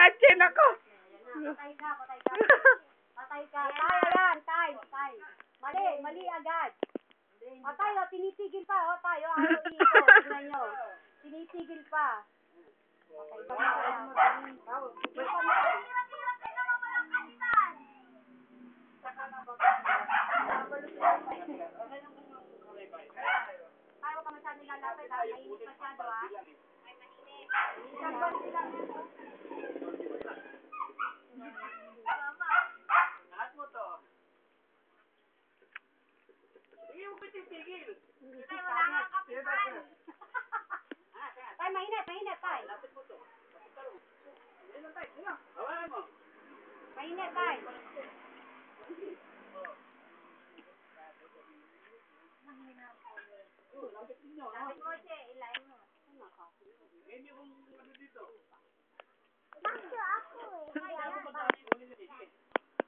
Nag-chin ako. Patay ka. Patay ka. Tay, ayan, tay. Mali agad. O tayo, tinitigil pa, o tayo, ayaw iikot. Tingnan nyo. Tinitigil pa. Patay pa tayo ka masyado nilalapit, ha? Mainit masyado, ha? Ay, mainit. Lahat mo to. Sige mo pitigil. Tay, wala nga kapitan. Tay, mainit, tay. Lapit mo to. Ayun lang tayo. Ayun. Hawakan mo. Mainit, tay. Lapit ninyo. Lapit mo, Che. Ilayin mo. Ngayon yung ano dito. Bakit ako, eh?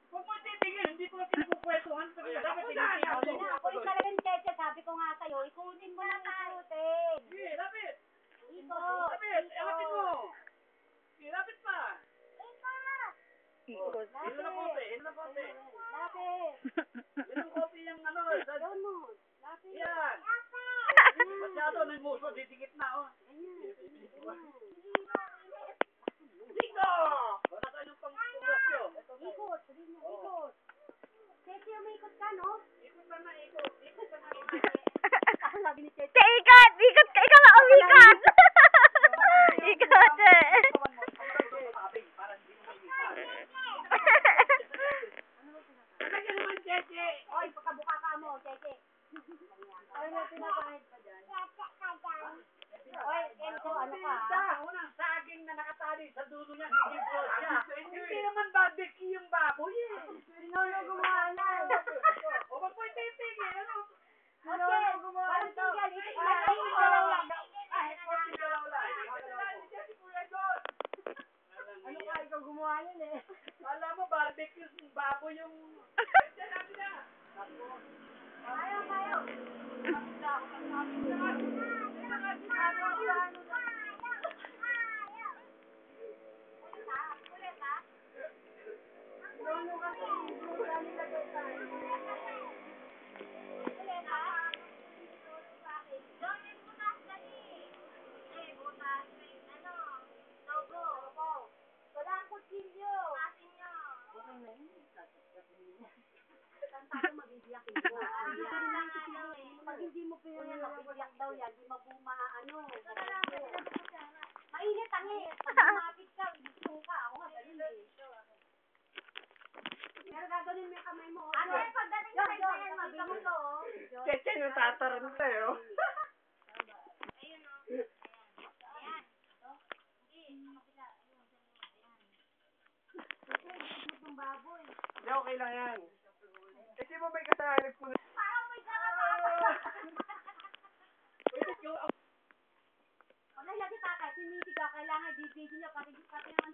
Huwag mo titigil. Hindi ko pinupwetuhan. Dapat titigil. Ako yung talagang Cheche, sabi ko nga sa'yo, ikutin mo na ikutin. Sige, lapit. Ikot. Lapit. Lapit mo. Sige, lapit pa. Ikot. Ino na kote. Lapit. Yan ang kote yung ano. Doon mo. Lapit. Yan. Masyado ng muso. Didikit na, oh. Dito! Wala tayo ng pang-punggasyo. Ikot. Ikot. Cheche, umikot ka, no? Ikot ka na, ikot. Ako sabi ni Cheche. Ikot ka, ikaw nga umikat. Ikot eh. Lagyan naman, Cheche. Oy, pagkabuka ka mo, Cheche. Ay, may pinapahid pa dyan. Oy, Enzo, ano ka? Unang saging na nakatali sa dulo niya, hindi po siya. Hindi naman barbecue yung baboy eh. Sino gumawa na? O, wag mo ititigil, ano? Okay, walang tigil. Ano ka, ikaw gumawa yun eh. Alam mo, barbecue yung baboy yung... Tayo. Pag hindi mo pinayan, mabibiyak daw yan, di ano. Mainit ang eh. Pag lumapit ka, ibigtong ka. Ako nga, ganun eh. Pero gagawin mo yung kamay mo. Ano eh, pagdating sa kanya, mabilis to. Cheche, natataran tayo. Ayun o. Ayan. Itong baboy. Hindi, okay lang yan. Kasi mo may kasalanan po na... Parang may sarap. Wala yan si tatay, sinisi ka, kailangan bibigyan niya pati naman